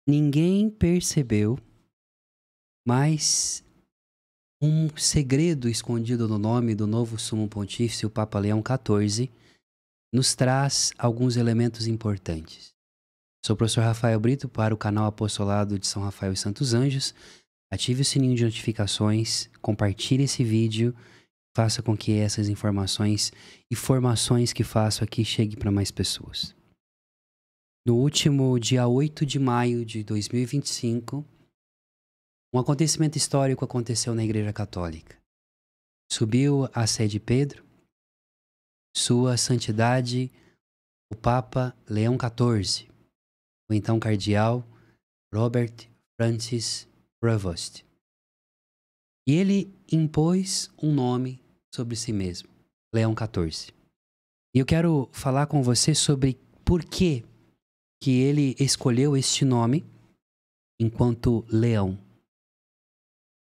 Ninguém percebeu, mas um segredo escondido no nome do novo sumo pontífice, o Papa Leão XIV, nos traz alguns elementos importantes. Sou o professor Rafael Brito para o canal Apostolado de São Rafael e Santos Anjos. Ative o sininho de notificações, compartilhe esse vídeo, faça com que essas informações e formações que faço aqui cheguem para mais pessoas. No último dia 8 de maio de 2025, um acontecimento histórico aconteceu na Igreja Católica. Subiu à Sé de Pedro, Sua Santidade, o Papa Leão XIV, o então cardeal Robert Francis Prevost. E ele impôs um nome sobre si mesmo, Leão XIV. E eu quero falar com você sobre por que ele escolheu este nome enquanto leão.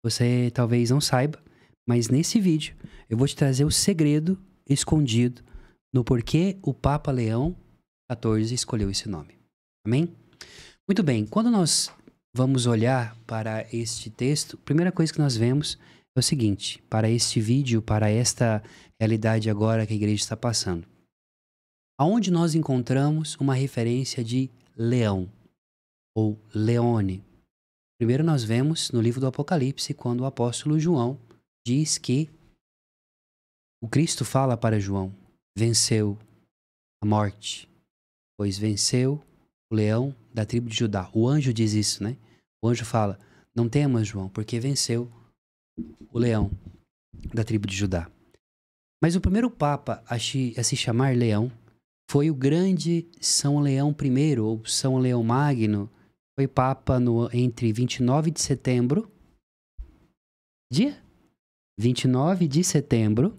Você talvez não saiba, mas nesse vídeo eu vou te trazer o segredo escondido no porquê o Papa Leão XIV escolheu esse nome. Amém? Muito bem, quando nós vamos olhar para este texto, a primeira coisa que nós vemos é o seguinte, para este vídeo, para esta realidade agora que a igreja está passando. Aonde nós encontramos uma referência de leão, ou leone? Primeiro nós vemos no livro do Apocalipse, quando o apóstolo João diz que o Cristo fala para João, venceu a morte, pois venceu o leão da tribo de Judá. O anjo diz isso, né? O anjo fala, não temas, João, porque venceu o leão da tribo de Judá. Mas o primeiro papa a se chamar leão foi o grande São Leão I, ou São Leão Magno. Foi papa entre 29 de setembro, dia 29 de setembro,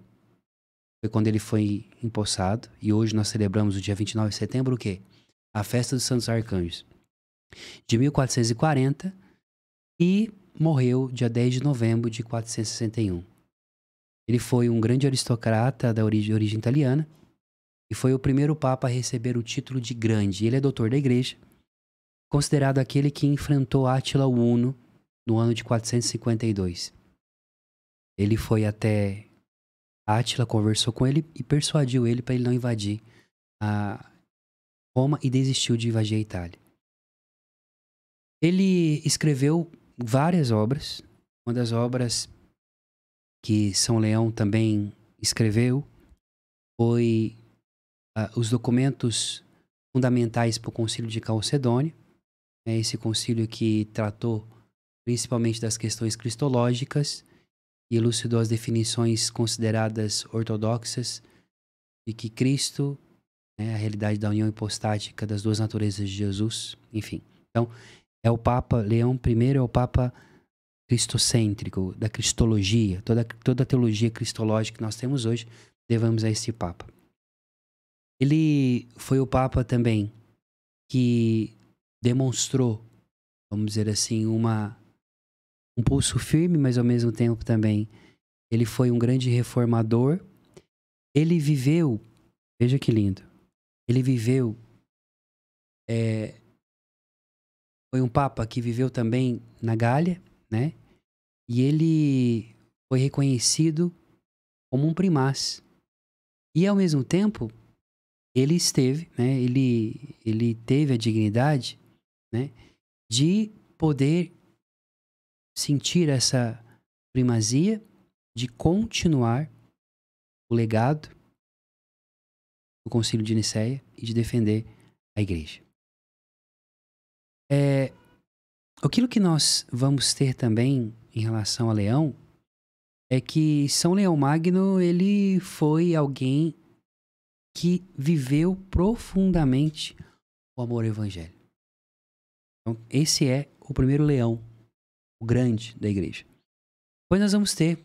foi quando ele foi empossado, e hoje nós celebramos o dia 29 de setembro o quê? A festa dos Santos Arcanjos, de 1440, e morreu dia 10 de novembro de 461. Ele foi um grande aristocrata de origem italiana, e foi o primeiro papa a receber o título de grande. Ele é doutor da igreja, considerado aquele que enfrentou Átila o Huno no ano de 452. Ele foi até Átila, conversou com ele e persuadiu ele para ele não invadir a Roma e desistiu de invadir a Itália. Ele escreveu várias obras. Uma das obras que São Leão também escreveu foi os documentos fundamentais para o Concílio de Calcedônia. É esse concílio que tratou principalmente das questões cristológicas e elucidou as definições consideradas ortodoxas de que Cristo é a realidade da união hipostática das duas naturezas de Jesus, enfim. Então, é o Papa Leão I, é o Papa cristocêntrico, da cristologia, toda a teologia cristológica que nós temos hoje, devemos a esse Papa. Ele foi o Papa também que demonstrou, vamos dizer assim, um pulso firme, mas ao mesmo tempo também ele foi um grande reformador. Ele viveu, veja que lindo, ele viveu, foi um Papa que viveu também na Gália, né? E ele foi reconhecido como um primaz. E ao mesmo tempo, ele esteve, né? Ele teve a dignidade, né? De poder sentir essa primazia, de continuar o legado do Concílio de Nicéia e de defender a igreja. Aquilo que nós vamos ter também em relação a Leão é que São Leão Magno, ele foi alguém que viveu profundamente o amor ao evangelho. Então, esse é o primeiro leão, o grande da igreja. Depois nós vamos ter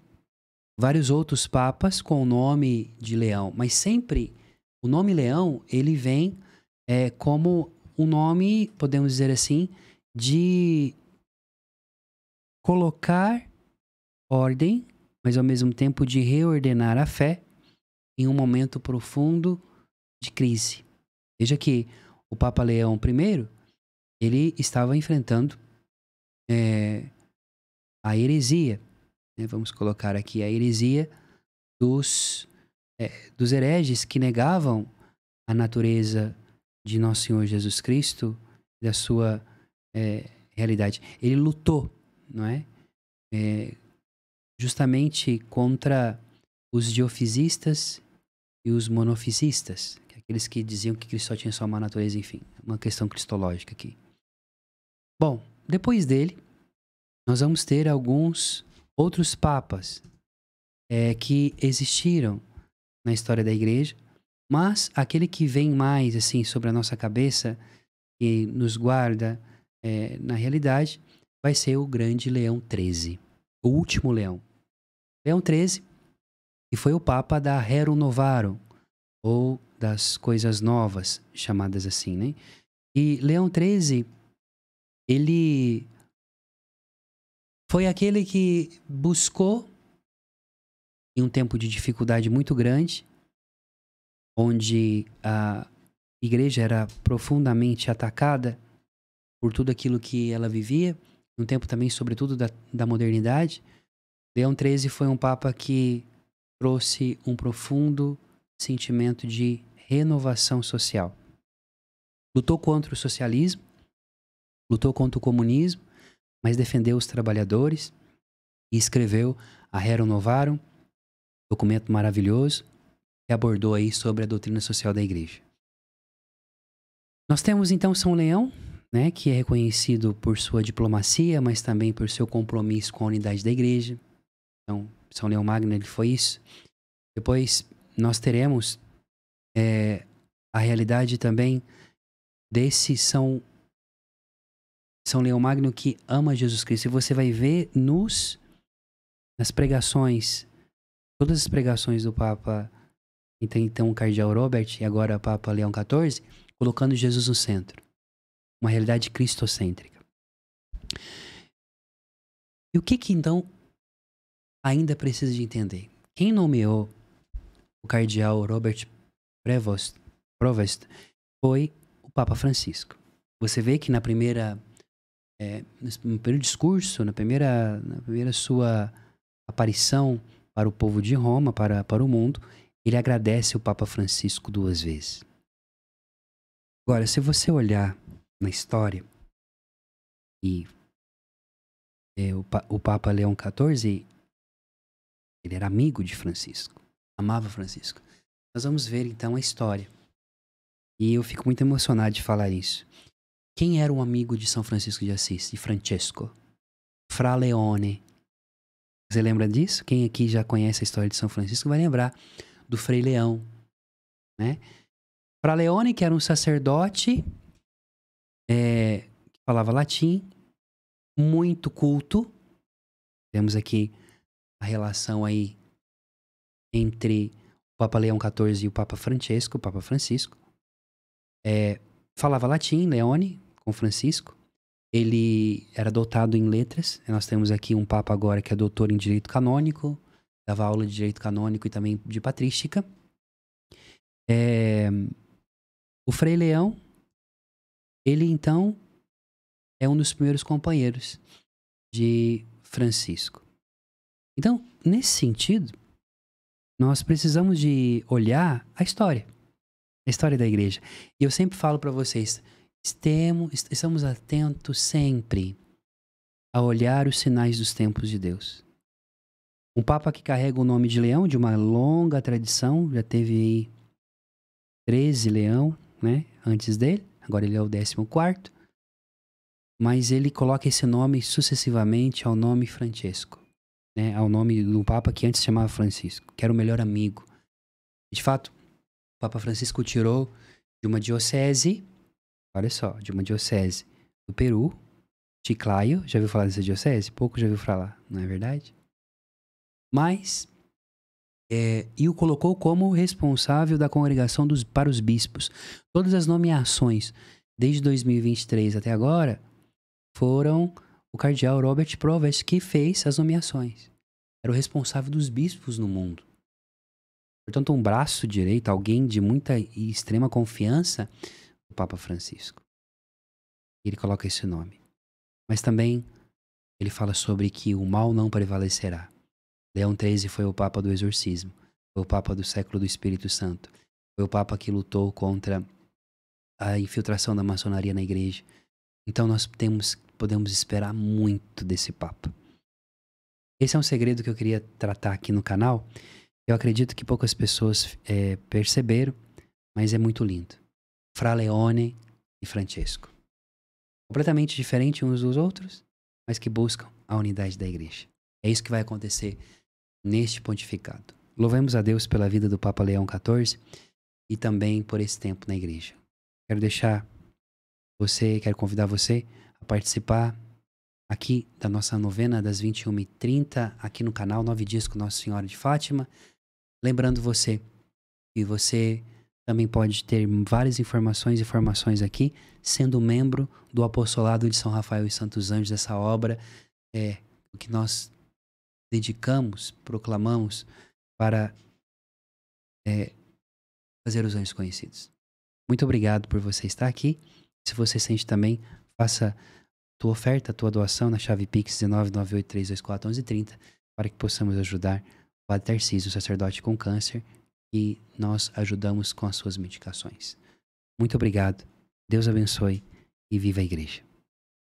vários outros papas com o nome de Leão, mas sempre o nome Leão, ele vem como um nome, podemos dizer assim, de colocar ordem, mas ao mesmo tempo de reordenar a fé em um momento profundo de crise. Veja que o Papa Leão I, ele estava enfrentando a heresia, né? Vamos colocar aqui a heresia dos, dos hereges que negavam a natureza de nosso Senhor Jesus Cristo, da sua realidade. Ele lutou, não é? Justamente contra os diofisistas e os monofisistas, aqueles que diziam que Cristo só tinha só uma natureza, enfim, uma questão cristológica aqui. Bom, depois dele, nós vamos ter alguns outros papas que existiram na história da igreja, mas aquele que vem mais assim sobre a nossa cabeça e nos guarda na realidade vai ser o grande Leão XIII, o último Leão. Leão XIII, que foi o papa da Rerum Novarum, ou das coisas novas, chamadas assim, né? E Leão XIII, ele foi aquele que buscou, em um tempo de dificuldade muito grande, onde a igreja era profundamente atacada por tudo aquilo que ela vivia, um tempo também, sobretudo, da modernidade. Leão XIII foi um papa que trouxe um profundo sentimento de renovação social. Lutou contra o socialismo, lutou contra o comunismo, mas defendeu os trabalhadores e escreveu a Rerum Novarum, documento maravilhoso que abordou aí sobre a doutrina social da igreja. Nós temos então São Leão, né, que é reconhecido por sua diplomacia, mas também por seu compromisso com a unidade da igreja. Então, São Leão Magno, ele foi isso. Depois nós teremos a realidade também desse São Leão Magno que ama Jesus Cristo. E você vai ver nas pregações, todas as pregações do Papa, então o Cardeal Robert e agora o Papa Leão XIV, colocando Jesus no centro. Uma realidade cristocêntrica. E o que então ainda precisa de entender? Quem nomeou o Cardeal Robert Prevost foi o Papa Francisco. Você vê que no primeiro discurso, na primeira sua aparição para o povo de Roma, para o mundo, ele agradece o Papa Francisco 2 vezes. Agora, se você olhar na história, e o Papa Leão XIV, ele era amigo de Francisco, amava Francisco. Nós vamos ver então a história. E eu fico muito emocionado de falar isso. Quem era um amigo de São Francisco de Assis, de Francesco? Fra Leone. Você lembra disso? Quem aqui já conhece a história de São Francisco vai lembrar do Frei Leão, né? Fra Leone, que era um sacerdote que falava latim, muito culto. Temos aqui a relação aí entre o Papa Leão XIV e o Papa Francesco, o Papa Francisco. Falava latim, Leone, com Francisco. Ele era doutado em letras. Nós temos aqui um Papa agora que é doutor em Direito Canônico, dava aula de Direito Canônico e também de Patrística. O Frei Leão, ele então é um dos primeiros companheiros de Francisco. Então, nesse sentido, nós precisamos de olhar a história da igreja. E eu sempre falo para vocês, estamos atentos sempre a olhar os sinais dos tempos de Deus. Um Papa que carrega o nome de Leão, de uma longa tradição, já teve aí 13 Leão, né, antes dele, agora ele é o 14º, mas ele coloca esse nome sucessivamente ao nome Francesco, né, ao nome do Papa que antes se chamava Francisco, que era o melhor amigo. E, de fato, o Papa Francisco tirou de uma diocese, olha só, de uma diocese do Peru, Chiclayo, já ouviu falar dessa diocese? Pouco já ouviu falar, não é verdade? Mas, e o colocou como responsável da congregação para os bispos. Todas as nomeações, desde 2023 até agora, foram o cardeal Robert Provest que fez as nomeações. Era o responsável dos bispos no mundo. Portanto, um braço direito, alguém de muita e extrema confiança, o Papa Francisco. Ele coloca esse nome. Mas também ele fala sobre que o mal não prevalecerá. Leão XIII foi o Papa do exorcismo. Foi o Papa do século do Espírito Santo. Foi o Papa que lutou contra a infiltração da maçonaria na igreja. Então nós podemos esperar muito desse Papa. Esse é um segredo que eu queria tratar aqui no canal. Eu acredito que poucas pessoas perceberam, mas é muito lindo. Fra Leone e Francesco. Completamente diferentes uns dos outros, mas que buscam a unidade da igreja. É isso que vai acontecer neste pontificado. Louvemos a Deus pela vida do Papa Leão XIV e também por esse tempo na igreja. Quero convidar você a participar aqui da nossa novena das 21h30, aqui no canal 9 Dias com Nossa Senhora de Fátima. Lembrando você que você também pode ter várias informações aqui, sendo membro do Apostolado de São Rafael e Santos Anjos. Essa obra é o que nós dedicamos, proclamamos para fazer os anjos conhecidos. Muito obrigado por você estar aqui. Se você sente também, faça tua oferta, tua doação na chave Pix 19983241130 para que possamos ajudar o Padre Tarcísio, sacerdote com câncer, e nós ajudamos com as suas medicações. Muito obrigado. Deus abençoe e viva a igreja.